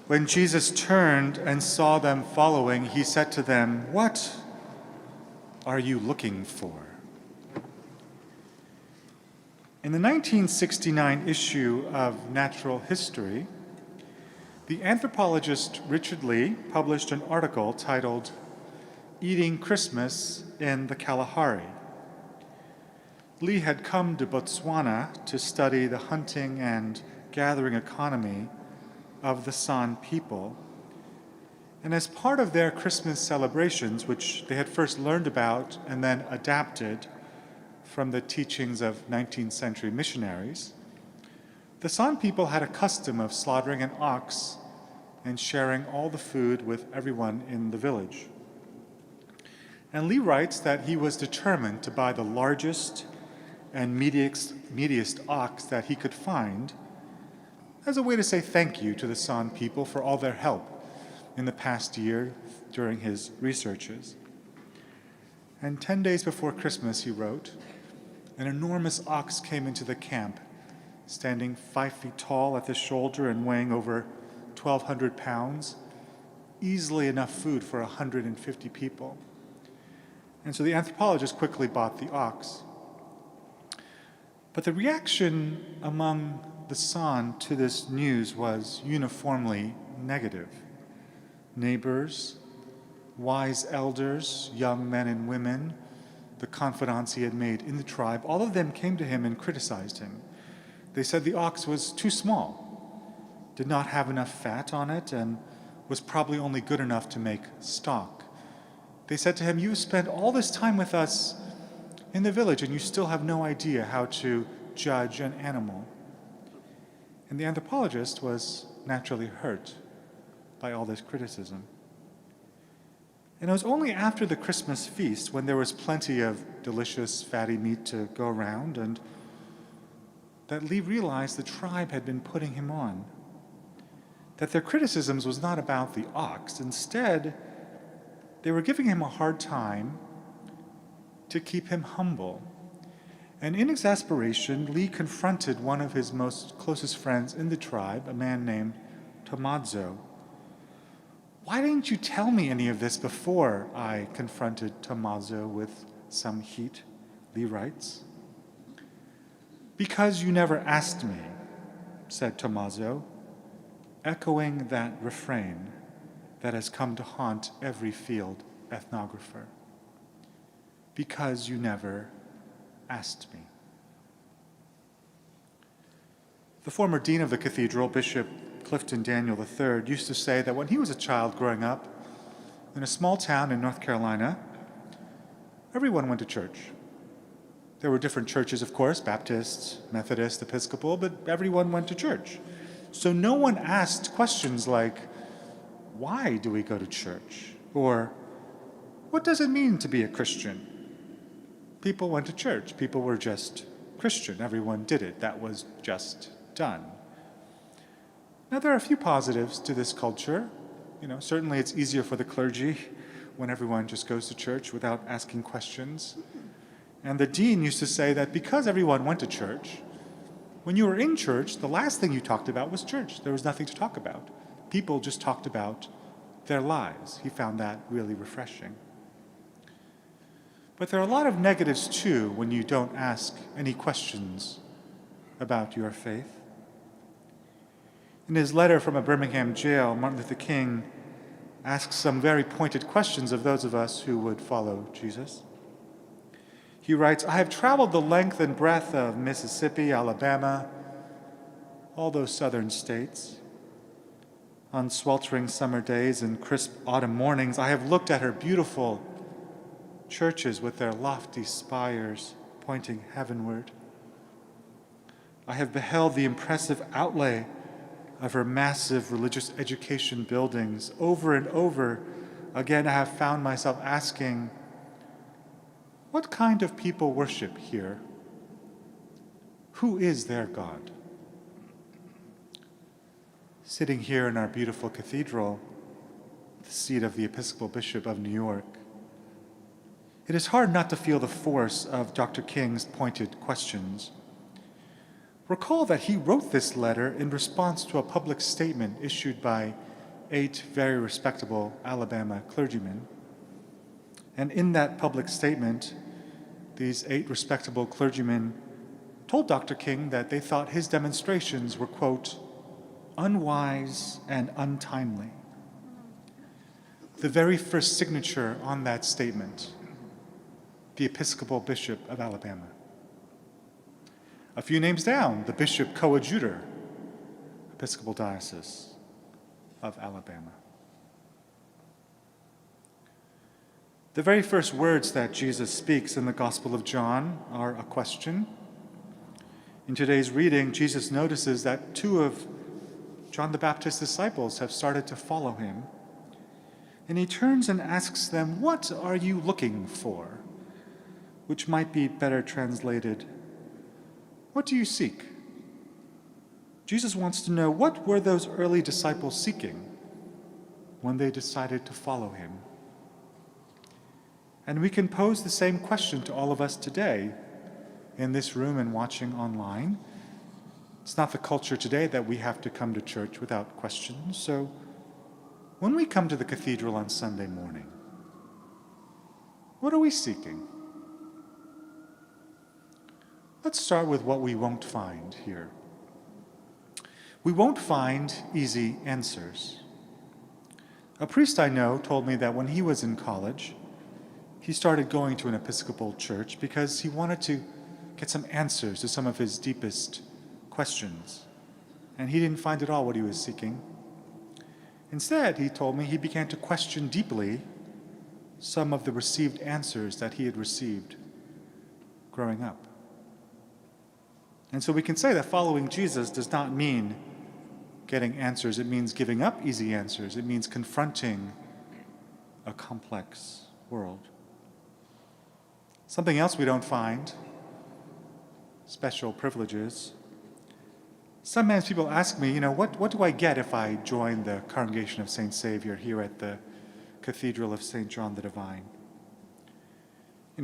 When Jesus turned and saw them following, he said to them, "What are you looking for?" In the 1969 issue of Natural History, the anthropologist Richard Lee published an article titled "Eating Christmas in the Kalahari." Lee had come to Botswana to study the hunting and gathering economy of the San people. And as part of their Christmas celebrations, which they had first learned about and then adapted from the teachings of 19th century missionaries, the San people had a custom of slaughtering an ox and sharing all the food with everyone in the village. And Lee writes that he was determined to buy the largest and meatiest ox that he could find as a way to say thank you to the San people for all their help in the past year during his researches. And 10 days before Christmas, he wrote, an enormous ox came into the camp, standing 5 feet tall at the shoulder and weighing over 1,200 pounds, easily enough food for 150 people. And so the anthropologist quickly bought the ox. But the reaction among the San to this news was uniformly negative. Neighbors, wise elders, young men and women, the confidants he had made in the tribe, all of them came to him and criticized him. They said the ox was too small, did not have enough fat on it, and was probably only good enough to make stock. They said to him, "You spent all this time with us in the village and you still have no idea how to judge an animal." And the anthropologist was naturally hurt by all this criticism. And it was only after the Christmas feast, when there was plenty of delicious fatty meat to go around, and that Lee realized the tribe had been putting him on. That their criticisms was not about the ox. Instead, they were giving him a hard time to keep him humble. And in exasperation, Lee confronted one of his most closest friends in the tribe, a man named Tomadzo. "Why didn't you tell me any of this before?" I confronted Tomadzo with some heat, Lee writes. "Because you never asked me," said Tomadzo, echoing that refrain that has come to haunt every field ethnographer. Because you never asked me. The former dean of the cathedral, Bishop Clifton Daniel III, used to say that when he was a child growing up in a small town in North Carolina, everyone went to church. There were different churches, of course, Baptist, Methodist, Episcopal, but everyone went to church. So no one asked questions like, "Why do we go to church?" Or, "What does it mean to be a Christian?" People went to church. People were just Christian. Everyone did it. That was just done. Now, there are a few positives to this culture. Certainly it's easier for the clergy when everyone just goes to church without asking questions. And the dean used to say that because everyone went to church, when you were in church, the last thing you talked about was church. There was nothing to talk about. People just talked about their lives. He found that really refreshing. But there are a lot of negatives, too, when you don't ask any questions about your faith. In his letter from a Birmingham jail, Martin Luther King asks some very pointed questions of those of us who would follow Jesus. He writes, "I have traveled the length and breadth of Mississippi, Alabama, all those southern states. On sweltering summer days and crisp autumn mornings, I have looked at her beautiful churches with their lofty spires pointing heavenward. I have beheld the impressive outlay of her massive religious education buildings. Over and over again, I have found myself asking, what kind of people worship here? Who is their God?" Sitting here in our beautiful cathedral, the seat of the Episcopal Bishop of New York, it is hard not to feel the force of Dr. King's pointed questions. Recall that he wrote this letter in response to a public statement issued by 8 very respectable Alabama clergymen. And in that public statement, these 8 respectable clergymen told Dr. King that they thought his demonstrations were, quote, unwise and untimely. The very first signature on that statement, the Episcopal Bishop of Alabama. A few names down, the Bishop Coadjutor, Episcopal Diocese of Alabama. The very first words that Jesus speaks in the Gospel of John are a question. In today's reading, Jesus notices that 2 of John the Baptist's disciples have started to follow him. And he turns and asks them, "What are you looking for?" Which might be better translated, "What do you seek?" Jesus wants to know, what were those early disciples seeking when they decided to follow him? And we can pose the same question to all of us today, in this room and watching online. It's not the culture today that we have to come to church without questions. So when we come to the cathedral on Sunday morning, what are we seeking? Let's start with what we won't find here. We won't find easy answers. A priest I know told me that when he was in college, he started going to an Episcopal church because he wanted to get some answers to some of his deepest questions. And he didn't find at all what he was seeking. Instead, he told me, he began to question deeply some of the received answers that he had received growing up. And so we can say that following Jesus does not mean getting answers. It means giving up easy answers. It means confronting a complex world. Something else we don't find, special privileges. Sometimes people ask me, what do I get if I join the Congregation of St. Saviour here at the Cathedral of St. John the Divine?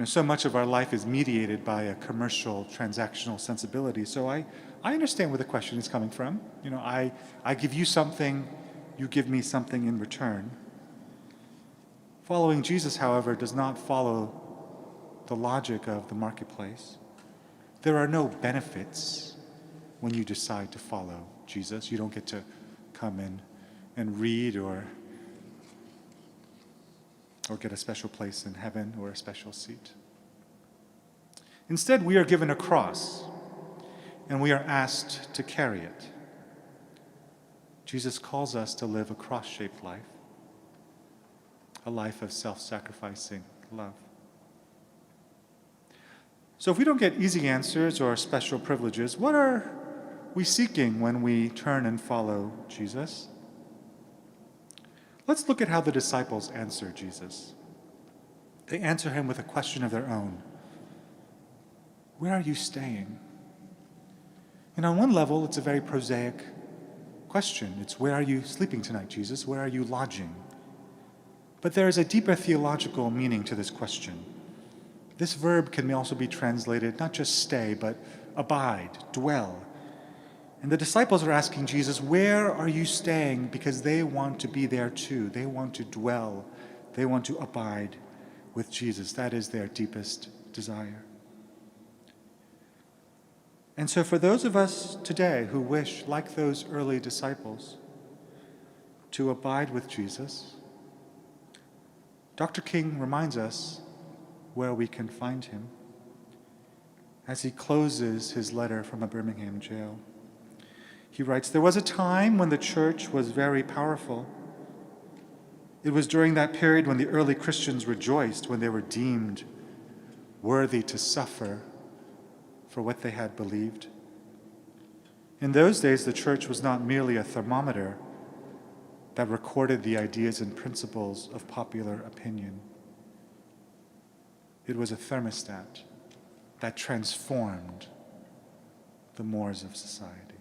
So much of our life is mediated by a commercial, transactional sensibility. So I understand where the question is coming from. I give you something, you give me something in return. Following Jesus, however, does not follow the logic of the marketplace. There are no benefits when you decide to follow Jesus. You don't get to come in and read or get a special place in heaven or a special seat. Instead, we are given a cross, and we are asked to carry it. Jesus calls us to live a cross-shaped life, a life of self-sacrificing love. So if we don't get easy answers or special privileges, what are we seeking when we turn and follow Jesus? Let's look at how the disciples answer Jesus. They answer him with a question of their own. Where are you staying? And on one level, it's a very prosaic question. It's, where are you sleeping tonight, Jesus? Where are you lodging? But there is a deeper theological meaning to this question. This verb can also be translated not just stay, but abide, dwell. And the disciples are asking Jesus, where are you staying? Because they want to be there too. They want to dwell. They want to abide with Jesus. That is their deepest desire. And so for those of us today who wish, like those early disciples, to abide with Jesus, Dr. King reminds us where we can find him as he closes his letter from a Birmingham jail. He writes, "There was a time when the church was very powerful. It was during that period when the early Christians rejoiced when they were deemed worthy to suffer for what they had believed. In those days, the church was not merely a thermometer that recorded the ideas and principles of popular opinion. It was a thermostat that transformed the mores of society."